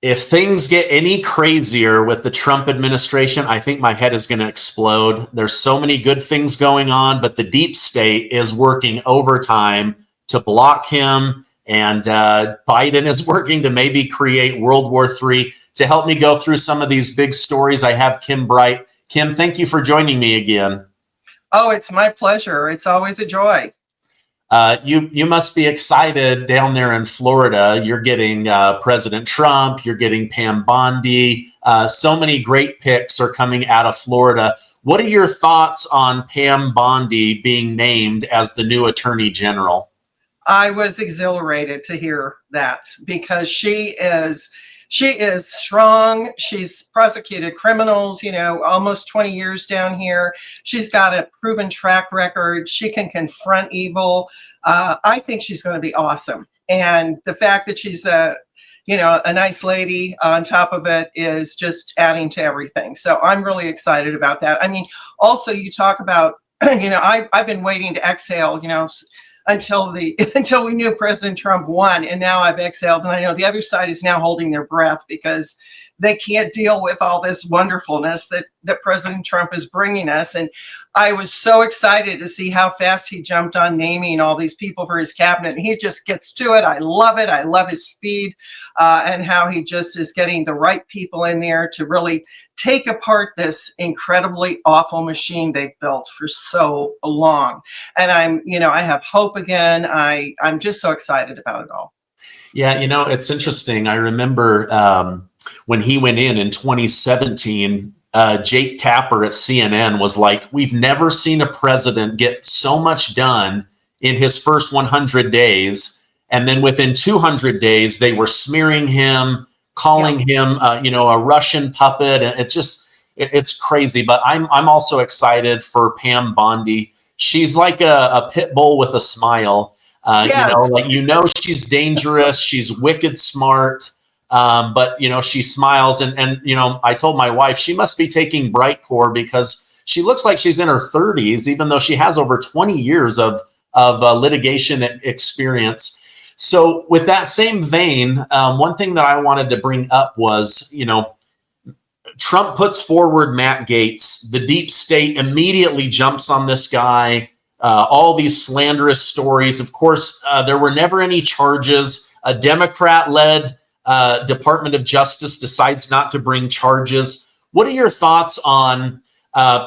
If things get any crazier with the Trump administration, I think my head is going to explode. There's so many good things going on, but the deep state is working overtime to block him. And Biden is working to maybe create World War III. To help me go through some of these big stories, I have Kim Bright. Kim, thank you for joining me again. Oh, it's my pleasure. It's always a joy. You must be excited down there in Florida. You're getting President Trump. You're getting Pam Bondi. So many great picks are coming out of Florida. What are your thoughts on Pam Bondi being named as the new Attorney General? I was exhilarated to hear that because she is strong. She's prosecuted criminals, almost 20 years down here. She's got a proven track record. She can confront evil. I think she's going to be awesome. And the fact that she's a nice lady on top of it is just adding to everything. So I'm really excited about that. I mean, also you talk about, I've been waiting to exhale, until we knew President Trump won, and now I've exhaled, and I know the other side is now holding their breath because they can't deal with all this wonderfulness that President Trump is bringing us. And I was so excited to see how fast he jumped on naming all these people for his cabinet. And he just gets to it. I love it. I love his speed and how he just is getting the right people in there to really take apart this incredibly awful machine they've built for so long. And I have hope again. I'm just so excited about it all. Yeah, it's interesting. I remember when he went in 2017, Jake Tapper at CNN was like, we've never seen a president get so much done in his first 100 days. And then within 200 days, they were smearing him, calling him, a Russian puppet. And it's crazy. But I'm also excited for Pam Bondi. She's like a pit bull with a smile. Yes. She's dangerous. She's wicked smart. But she smiles and I told my wife she must be taking Brightcore because she looks like she's in her 30s, even though she has over 20 years of litigation experience. So with that same vein, one thing that I wanted to bring up was, Trump puts forward Matt Gaetz. The deep state immediately jumps on this guy. All these slanderous stories. Of course, there were never any charges. A Democrat-led Department of Justice decides not to bring charges. What are your thoughts on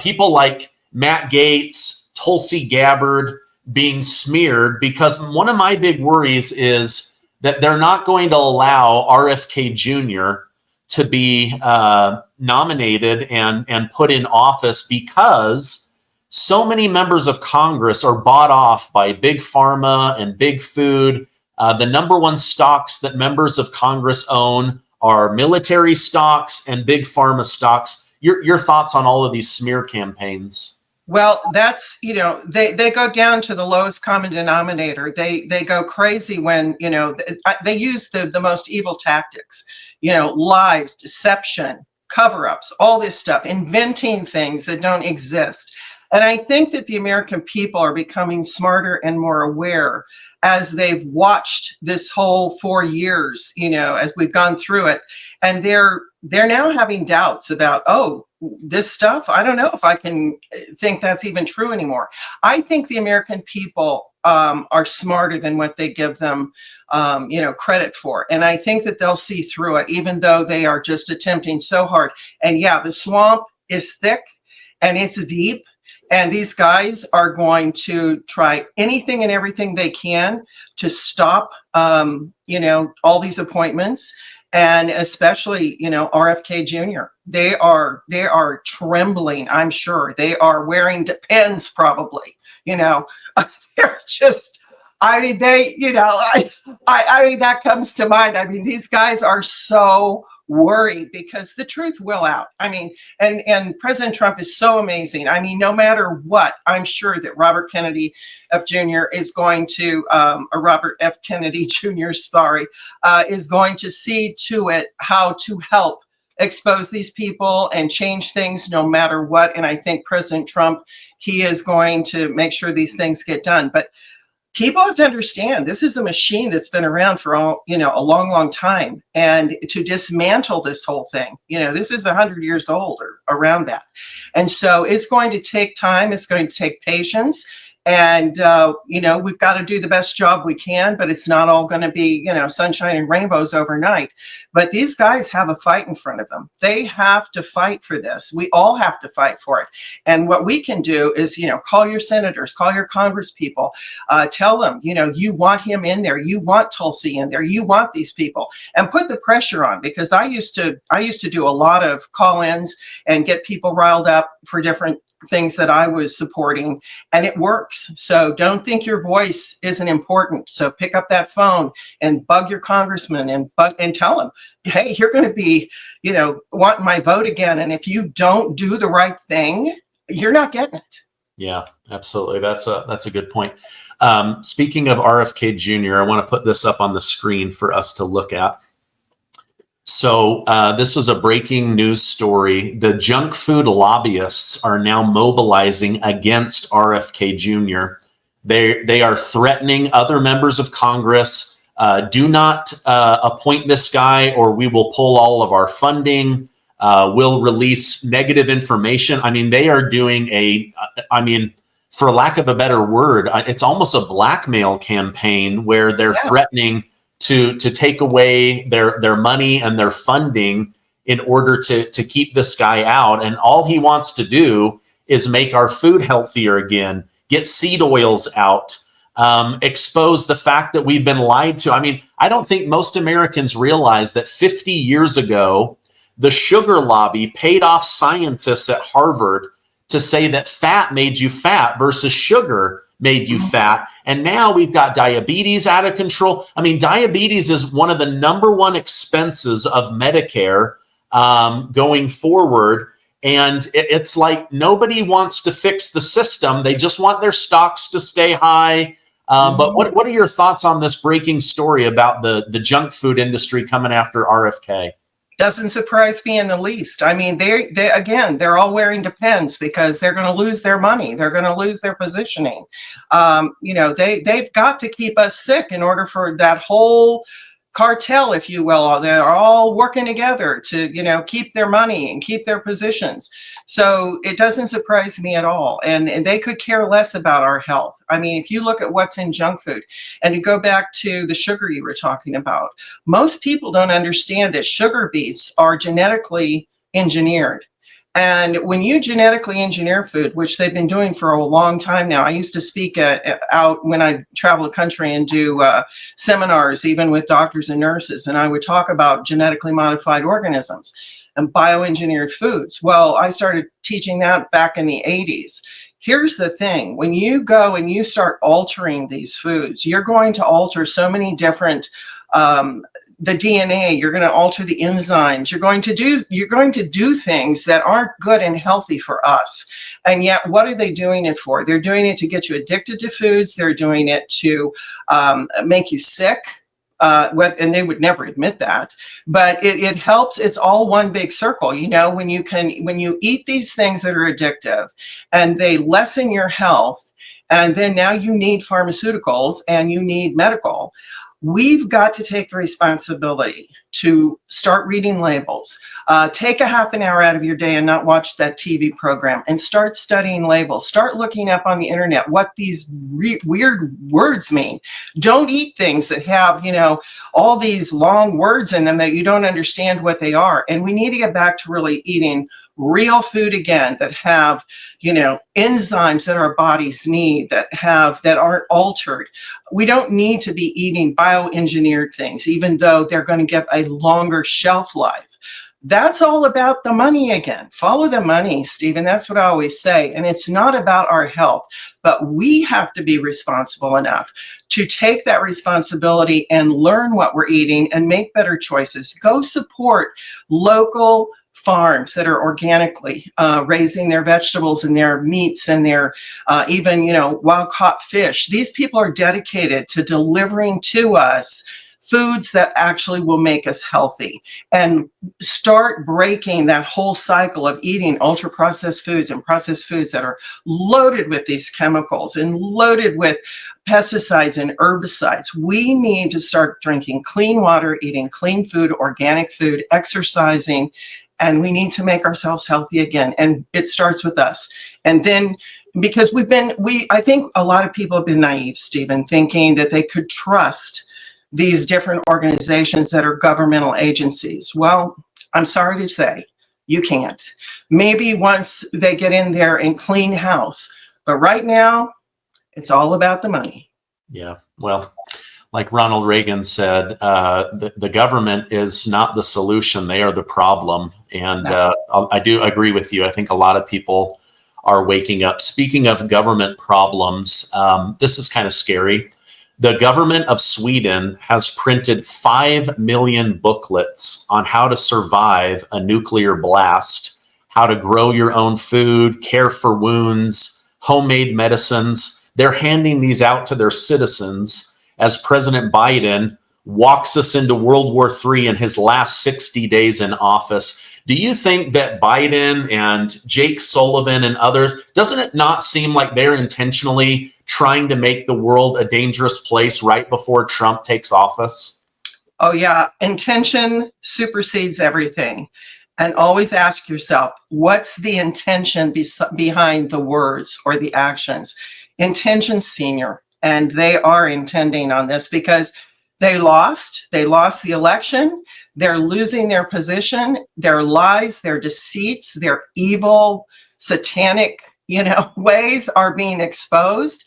people like Matt Gaetz, Tulsi Gabbard being smeared? Because one of my big worries is that they're not going to allow RFK Jr. to be nominated and put in office because so many members of Congress are bought off by big pharma and big food. The number one stocks that members of Congress own are military stocks and big pharma stocks. Your thoughts on all of these smear campaigns? Well, that's, they go down to the lowest common denominator. They go crazy when, they use the most evil tactics, lies, deception, cover-ups, all this stuff, inventing things that don't exist. And I think that the American people are becoming smarter and more aware as they've watched this whole 4 years, as we've gone through it. And they're now having doubts about, this stuff, I don't know if I can think that's even true anymore. I think the American people are smarter than what they give them, credit for. And I think that they'll see through it, even though they are just attempting so hard. And yeah, the swamp is thick and it's deep. And these guys are going to try anything and everything they can to stop, all these appointments. And especially, RFK Jr. They are trembling. I'm sure they are wearing Depends probably. They're just. I mean, that comes to mind. I mean, these guys are so worried because the truth will out. I mean, and President Trump is so amazing. I mean, no matter what, I'm sure that Robert Kennedy F. Jr. is going to, Robert F. Kennedy Jr., is going to see to it how to help expose these people and change things no matter what. And I think President Trump, he is going to make sure these things get done. But people have to understand this is a machine that's been around for a long, long time. And to dismantle this whole thing, this is 100 years old or around that. And so it's going to take time. It's going to take patience. And, we've got to do the best job we can, but it's not all going to be, sunshine and rainbows overnight. But these guys have a fight in front of them. They have to fight for this. We all have to fight for it. And what we can do is, call your senators, call your congresspeople, tell them, you want him in there. You want Tulsi in there. You want these people, and put the pressure on, because I used to do a lot of call-ins and get people riled up for different things that I was supporting, and it works. So don't think your voice isn't important. So pick up that phone and bug your congressman and tell him, hey, you're going to be, wanting my vote again. And if you don't do the right thing, you're not getting it. Yeah, absolutely. That's a good point. Speaking of RFK Jr., I want to put this up on the screen for us to look at. So this was a breaking news story. The junk food lobbyists are now mobilizing against RFK Jr. They are threatening other members of Congress. Do not appoint this guy, or we will pull all of our funding. We'll release negative information. I mean, they are doing for lack of a better word, it's almost a blackmail campaign where they're threatening to take away their money and their funding in order to keep this guy out. And all he wants to do is make our food healthier again, get seed oils out, expose the fact that we've been lied to. I mean, I don't think most Americans realize that 50 years ago, the sugar lobby paid off scientists at Harvard to say that fat made you fat versus sugar made you fat. And now we've got diabetes out of control. I mean, diabetes is one of the #1 expenses of Medicare going forward. And it's like nobody wants to fix the system. They just want their stocks to stay high. But what are your thoughts on this breaking story about the junk food industry coming after RFK? Doesn't surprise me in the least. I mean, they're all wearing Depends because they're going to lose their money. They're going to lose their positioning. They've got to keep us sick in order for that whole cartel, if you will. They're all working together to, keep their money and keep their positions. So it doesn't surprise me at all. And they could care less about our health. I mean, if you look at what's in junk food, and you go back to the sugar you were talking about, most people don't understand that sugar beets are genetically engineered. And when you genetically engineer food, which they've been doing for a long time now, I used to speak out when I travel the country and do seminars, even with doctors and nurses, and I would talk about genetically modified organisms and bioengineered foods. Well, I started teaching that back in the 80s. Here's the thing. When you go and you start altering these foods, you're going to alter so many different the DNA, you're going to alter the enzymes, you're going to do things that aren't good and healthy for us. And yet, what are they doing it for? They're doing it to get you addicted to foods. They're doing it to make you sick. And they would never admit that, but it helps. It's all one big circle. When you eat these things that are addictive and they lessen your health, and then now you need pharmaceuticals and you need medical. We've got to take the responsibility to start reading labels. Take a half an hour out of your day and not watch that TV program, and start studying labels. Start looking up on the internet what these weird words mean. Don't eat things that have, all these long words in them that you don't understand what they are. And we need to get back to really eating real food again, that have, enzymes that our bodies need, that aren't altered. We don't need to be eating bioengineered things, even though they're going to get a longer shelf life. That's all about the money again. Follow the money, Stephen. That's what I always say. And it's not about our health, but we have to be responsible enough to take that responsibility and learn what we're eating and make better choices. Go support local farms that are organically raising their vegetables and their meats and their even wild caught fish. These people are dedicated to delivering to us foods that actually will make us healthy, and start breaking that whole cycle of eating ultra processed foods and processed foods that are loaded with these chemicals and loaded with pesticides and herbicides. We need to start drinking clean water, eating clean food, organic food, exercising, and we need to make ourselves healthy again. And it starts with us. And then, because I think a lot of people have been naive, Stephen, thinking that they could trust these different organizations that are governmental agencies. Well, I'm sorry to say, you can't. Maybe once they get in there and clean house, but right now, it's all about the money. Yeah, well, like Ronald Reagan said, the government is not the solution; they are the problem. And I do agree with you. I think a lot of people are waking up. Speaking of government problems, this is kind of scary. The government of Sweden has printed 5 million booklets on how to survive a nuclear blast, how to grow your own food, care for wounds, homemade medicines. They're handing these out to their citizens as President Biden walks us into World War III in his last 60 days in office. Do you think that Biden and Jake Sullivan and others, doesn't it not seem like they're intentionally trying to make the world a dangerous place right before Trump takes office? Oh, yeah. Intention supersedes everything. And always ask yourself, what's the intention behind the words or the actions? Intention senior. And they are intending on this because they lost the election. They're losing their position, their lies, their deceits, their evil, satanic, ways are being exposed.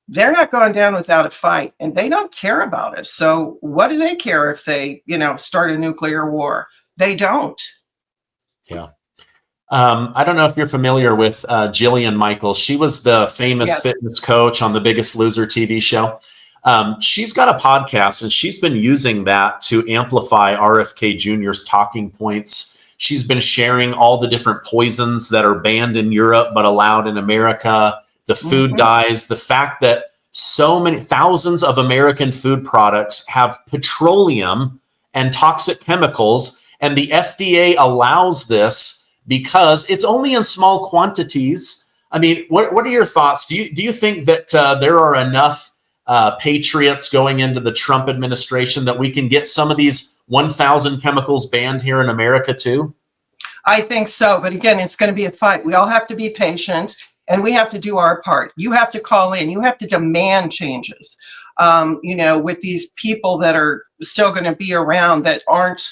They're not going down without a fight, and they don't care about us. So what do they care if they, start a nuclear war? They don't. Yeah. I don't know if you're familiar with Jillian Michaels. She was the famous fitness coach on the Biggest Loser TV show. She's got a podcast, and she's been using that to amplify RFK Jr.'s talking points. She's been sharing all the different poisons that are banned in Europe but allowed in America, the food dyes, the fact that so many thousands of American food products have petroleum and toxic chemicals, and the FDA allows this because it's only in small quantities. I mean, what are your thoughts? Do you think that there are enough patriots going into the Trump administration that we can get some of these 1,000 chemicals banned here in America too? I think so. But again, it's going to be a fight. We all have to be patient, and we have to do our part. You have to call in. You have to demand changes, with these people that are still going to be around that aren't,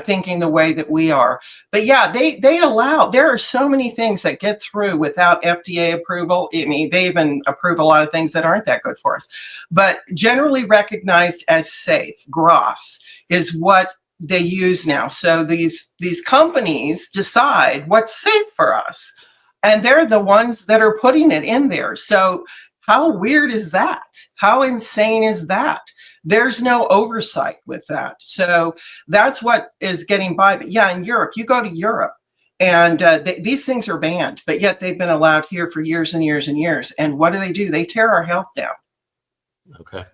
thinking the way that we are. But yeah, there are so many things that get through without FDA approval. I mean, they even approve a lot of things that aren't that good for us. But generally recognized as safe, GRAS, is what they use now. So these companies decide what's safe for us, and they're the ones that are putting it in there. So how weird is that? How insane is that? There's no oversight with that. So that's what is getting by. But yeah, in Europe, you go to Europe and these things are banned, but yet they've been allowed here for years and years and years. And what do? They tear our health down. Okay.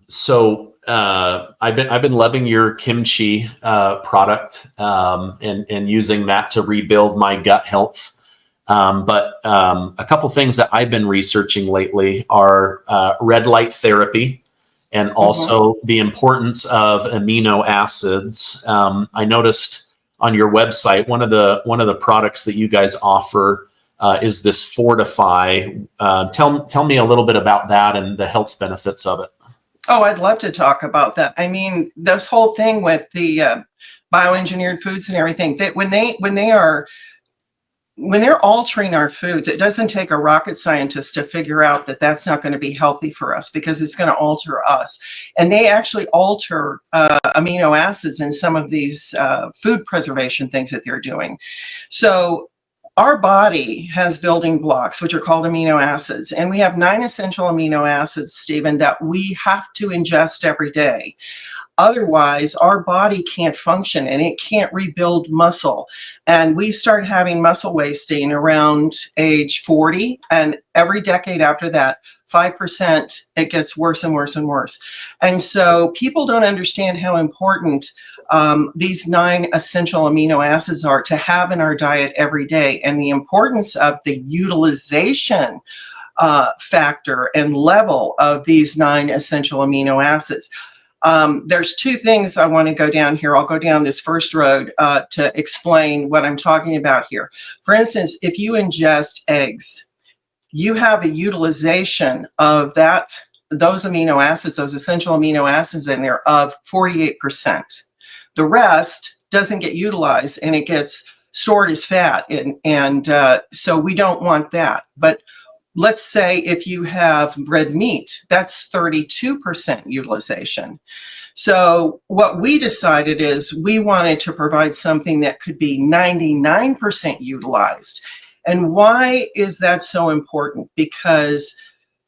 So I've been loving your kimchi product and using that to rebuild my gut health. But a couple things that I've been researching lately are red light therapy, and also the importance of amino acids. I noticed on your website one of the products that you guys offer is this Fortify. Tell me a little bit about that and the health benefits of it. Oh, I'd love to talk about that. I mean, this whole thing with the bioengineered foods and everything, that when they're altering our foods, it doesn't take a rocket scientist to figure out that that's not going to be healthy for us, because it's going to alter us. And they actually alter amino acids in some of these food preservation things that they're doing. So our body has building blocks, which are called amino acids. And we have 9 essential amino acids, Stephen, that we have to ingest every day. Otherwise, our body can't function and it can't rebuild muscle. And we start having muscle wasting around age 40. And every decade after that, 5%, it gets worse and worse and worse. And so people don't understand how important these 9 essential amino acids are to have in our diet every day, and the importance of the utilization factor and level of these 9 essential amino acids. There's 2 things I want to go down here. I'll go down this first road to explain what I'm talking about here. For instance, if you ingest eggs, you have a utilization of those amino acids, those essential amino acids in there of 48%. The rest doesn't get utilized and it gets stored as fat. And so we don't want that. But let's say if you have red meat, that's 32% utilization. So what we decided is we wanted to provide something that could be 99% utilized. And why is that so important? Because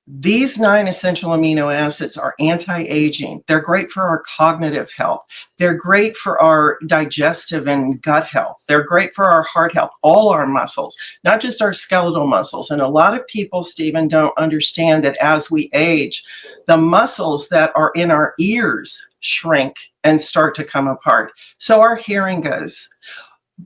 these 9 essential amino acids are anti-aging. They're great for our cognitive health. They're great for our digestive and gut health. They're great for our heart health, all our muscles, not just our skeletal muscles. And a lot of people, Stephen, don't understand that as we age, the muscles that are in our ears shrink and start to come apart. So our hearing goes.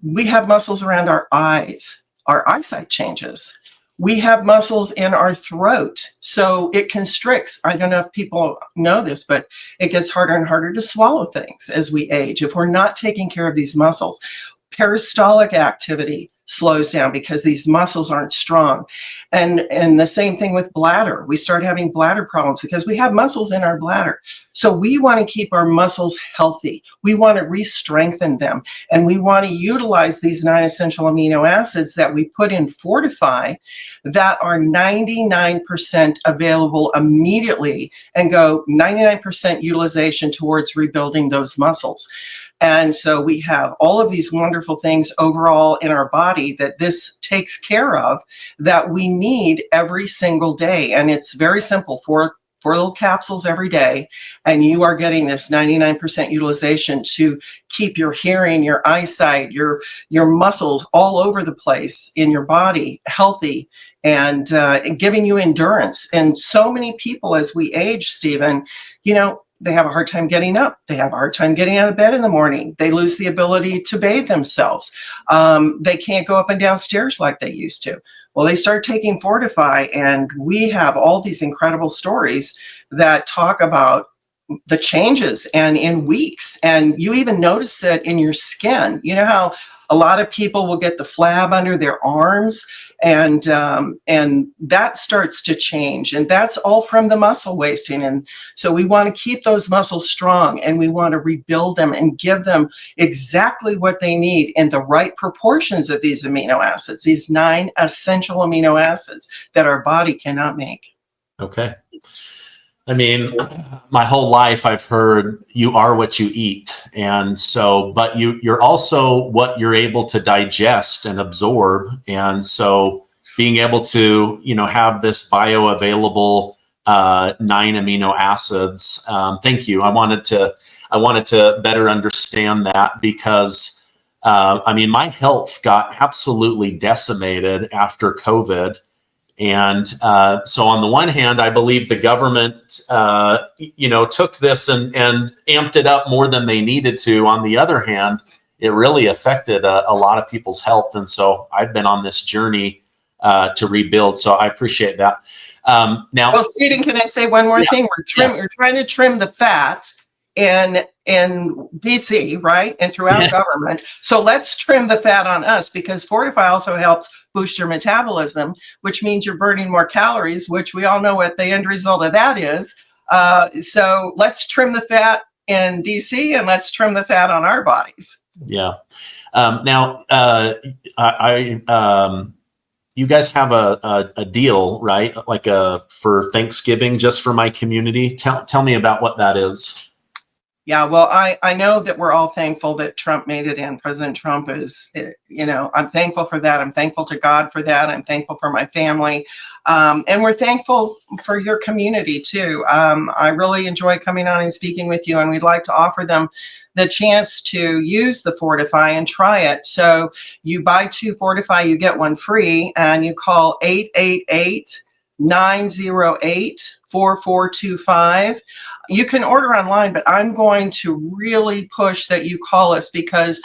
We have muscles around our eyes. Our eyesight changes. We have muscles in our throat, so it constricts. I don't know if people know this, but it gets harder and harder to swallow things as we age if we're not taking care of these muscles. Peristaltic activity slows down because these muscles aren't strong. And the same thing with bladder. We start having bladder problems because we have muscles in our bladder. So we want to keep our muscles healthy. We want to re-strengthen them. And we want to utilize these 9 essential amino acids that we put in Fortify that are 99% available immediately and go 99% utilization towards rebuilding those muscles. And so we have all of these wonderful things overall in our body that this takes care of that we need every single day. And it's very simple, 4 little capsules every day. And you are getting this 99% utilization to keep your hearing, your eyesight, your muscles all over the place in your body healthy and giving you endurance. And so many people as we age, Stephen, they have a hard time getting up. They have a hard time getting out of bed in the morning. They lose the ability to bathe themselves. They can't go up and down stairs like they used to. Well, they start taking Fortify, and we have all these incredible stories that talk about the changes and in weeks. And you even notice it in your skin. You know how a lot of people will get the flab under their arms, and that starts to change, and that's all from the muscle wasting. And so we want to keep those muscles strong, and we want to rebuild them and give them exactly what they need in the right proportions of these amino acids, these 9 essential amino acids that our body cannot make. Okay. I mean, my whole life I've heard you are what you eat. And so, but you're also what you're able to digest and absorb. And so being able to, have this bioavailable 9 amino acids. Thank you. I wanted to better understand that because, my health got absolutely decimated after COVID. And so on the one hand, I believe the government, took this and amped it up more than they needed to. On the other hand, it really affected a lot of people's health. And so I've been on this journey to rebuild. So I appreciate that. Now, well, Stephen, can I say one more thing? We're trying to trim the fat in DC, right? And throughout government. So let's trim the fat on us, because Fortify also helps boost your metabolism, which means you're burning more calories, which we all know what the end result of that is. So let's trim the fat in DC and let's trim the fat on our bodies. Yeah. Now, you guys have a deal, right? Like for Thanksgiving, just for my community. Tell me about what that is. Yeah, well, I know that we're all thankful that Trump made it in. President Trump is, I'm thankful for that. I'm thankful to God for that. I'm thankful for my family. And we're thankful for your community too. I really enjoy coming on and speaking with you, and we'd like to offer them the chance to use the Fortify and try it. So you buy 2 Fortify, you get 1 free, and you call 888-908-4425. You can order online, but I'm going to really push that you call us, because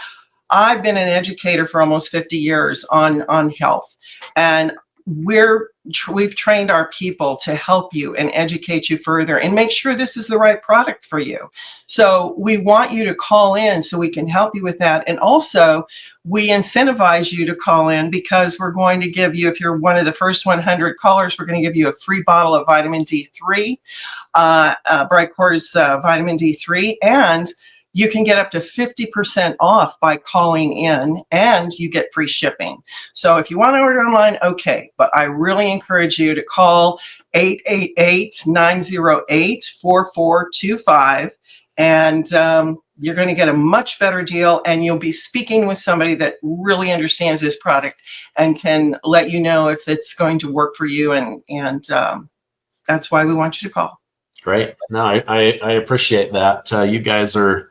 I've been an educator for almost 50 years on health, and we've trained our people to help you and educate you further and make sure this is the right product for you. So we want you to call in so we can help you with that. And also we incentivize you to call in, because we're going to give you, if you're one of the first 100 callers, we're going to give you a free bottle of vitamin D3, Brightcore's vitamin D3, and you can get up to 50% off by calling in, and you get free shipping. So if you want to order online, okay, but I really encourage you to call 888-908-4425, and you're going to get a much better deal, and you'll be speaking with somebody that really understands this product and can let you know if it's going to work for you, and that's why we want you to call. Great. No, I appreciate that. You guys are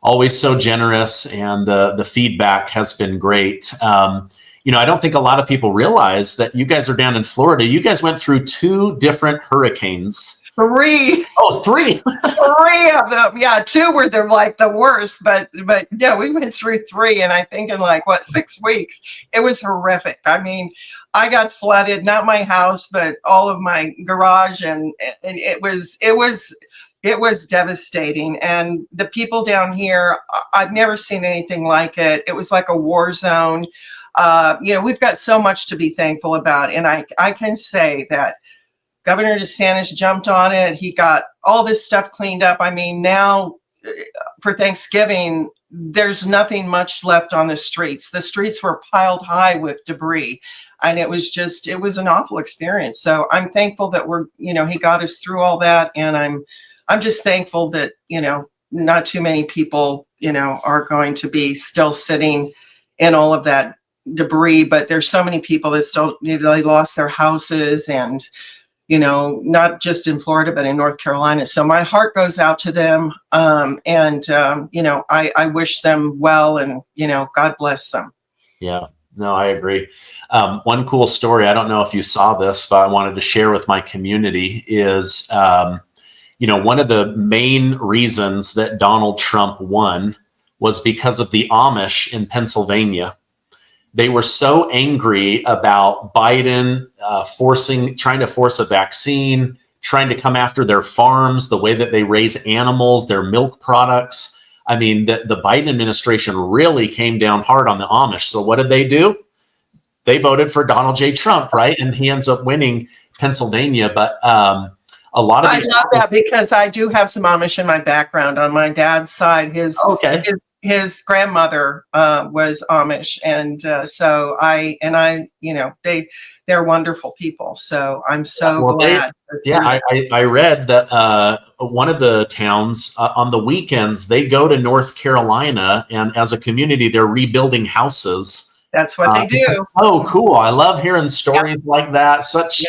always so generous, and the feedback has been great. I don't think a lot of people realize that you guys are down in Florida. You guys went through 2 different hurricanes. 3. Oh, 3. 3 of them. Yeah, 2 were the worst, but no, we went through 3, and I think in 6 weeks. It was horrific. I mean, I got flooded, not my house, but all of my garage, and it was devastating. And the people down here, I've never seen anything like it. It was like a war zone. We've got so much to be thankful about. And I can say that Governor DeSantis jumped on it. He got all this stuff cleaned up. I mean, now for Thanksgiving, there's nothing much left on the streets. The streets were piled high with debris, and it was an awful experience. So I'm thankful that he got us through all that. And I'm just thankful that, not too many people, are going to be still sitting in all of that debris, but there's so many people that still, they lost their houses, and, not just in Florida, but in North Carolina. So my heart goes out to them. I wish them well, and, God bless them. Yeah, no, I agree. One cool story, I don't know if you saw this, but I wanted to share with my community is, one of the main reasons that Donald Trump won was because of the Amish in Pennsylvania. They were so angry about Biden trying to force a vaccine, trying to come after their farms, the way that they raise animals, their milk products. I mean, the Biden administration really came down hard on the Amish. So what did they do? They voted for Donald J. Trump, right? And he ends up winning Pennsylvania. But I love that, because I do have some Amish in my background. On my dad's side, his grandmother was Amish, and so they're wonderful people. So I'm so glad. I read that one of the towns on the weekends, they go to North Carolina, and as a community, they're rebuilding houses. That's what they do. Oh, cool! I love hearing stories like that. Such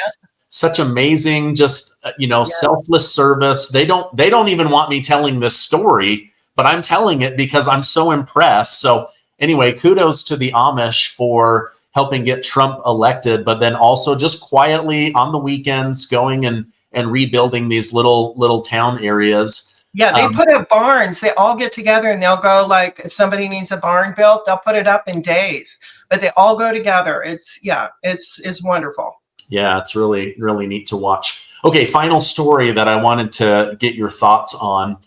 amazing, selfless service. They don't even want me telling this story, but I'm telling it because I'm so impressed. So anyway, kudos to the Amish for helping get Trump elected, but then also just quietly on the weekends going and rebuilding these little town areas. Yeah, they put up barns. They all get together, and they'll go, if somebody needs a barn built, they'll put it up in days. But they all go together. It's wonderful. Yeah, it's really, really neat to watch. Okay, final story that I wanted to get your thoughts on.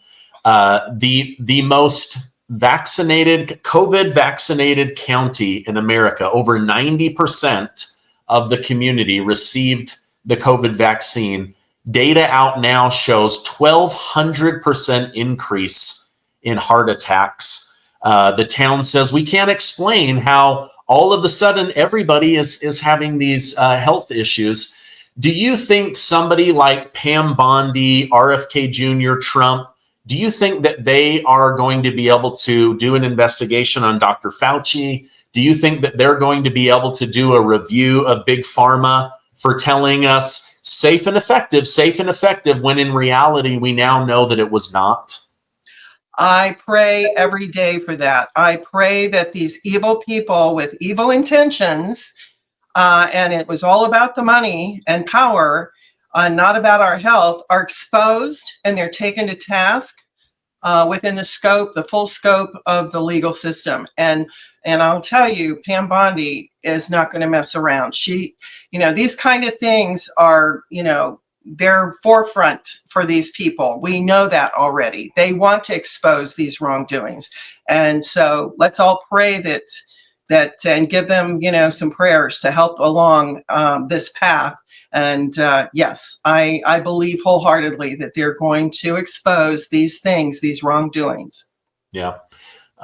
The most COVID vaccinated county in America, over 90% of the community received the COVID vaccine. Data out now shows 1,200% increase in heart attacks. The town says we can't explain how all of a sudden everybody is having these health issues. Do you think somebody like Pam Bondi, RFK Jr., Trump, Do you think that they are going to be able to do an investigation on Dr. Fauci? Do you think that they're going to be able to do a review of Big Pharma for telling us safe and effective, when in reality, we now know that it was not? I pray every day for that. I pray that these evil people with evil intentions, and it was all about the money and power, not about our health, are exposed and they're taken to task within the full scope of the legal system. And I'll tell you, Pam Bondi is not going to mess around. She, these kind of things are, they're forefront for these people. We know that already. They want to expose these wrongdoings. And so let's all pray that and give them, some prayers to help along this path. And yes, I believe wholeheartedly that they're going to expose these things, these wrongdoings. Yeah.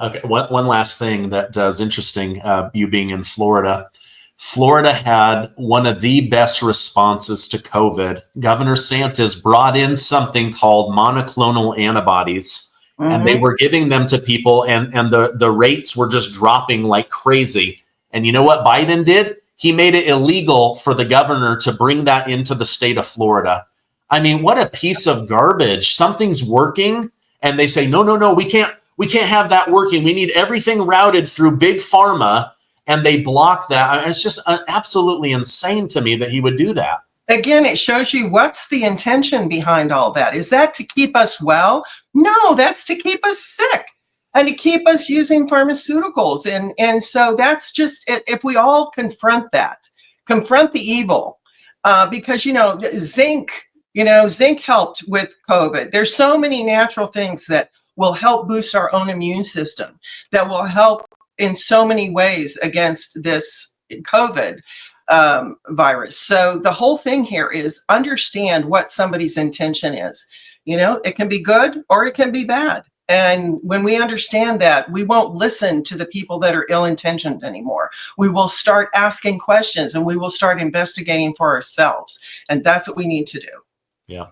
Okay. One last thing that is interesting, you being in Florida. Florida had one of the best responses to COVID. Governor Santos brought in something called monoclonal antibodies, and they were giving them to people, and the rates were just dropping like crazy. And you know what Biden did? He made it illegal for the governor to bring that into the state of Florida. I mean, what a piece of garbage. Something's working, and they say, no, we can't have that working. We need everything routed through Big Pharma. And they block that. It's just absolutely insane to me that he would do that. Again, it shows you what's the intention behind all that. Is that to keep us well? No, that's to keep us sick and to keep us using pharmaceuticals. And so that's just, if we all confront the evil, because, zinc helped with COVID. There's so many natural things that will help boost our own immune system, that will help in so many ways against this COVID virus. So the whole thing here is understand what somebody's intention is. It can be good or it can be bad. And when we understand that, we won't listen to the people that are ill-intentioned anymore. We will start asking questions and we will start investigating for ourselves. And that's what we need to do. Yeah.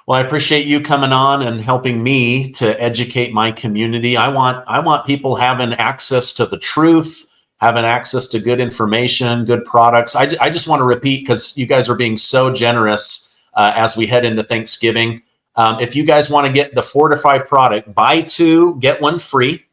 Well, I appreciate you coming on and helping me to educate my community. I want people having access to the truth, having access to good information, good products. I just want to repeat, because you guys are being so generous as we head into Thanksgiving. If you guys want to get the Fortify product, buy 2, get 1 free.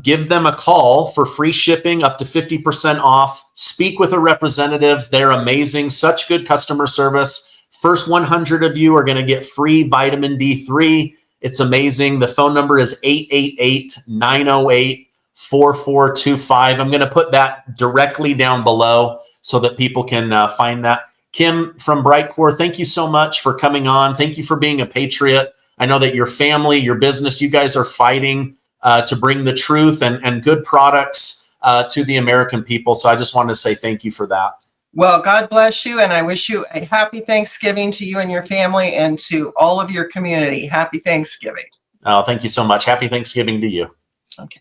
Give them a call for free shipping, up to 50% off. Speak with a representative. They're amazing. Such good customer service. First 100 of you are going to get free vitamin D3. It's amazing. The phone number is 888-908-4425. I'm going to put that directly down below so that people can find that. Kim from Brightcore, thank you so much for coming on. Thank you for being a patriot. I know that your family, your business, you guys are fighting to bring the truth and good products to the American people. So I just wanted to say thank you for that. Well, God bless you, and I wish you a happy Thanksgiving to you and your family and to all of your community. Happy Thanksgiving. Oh, thank you so much. Happy Thanksgiving to you. Okay.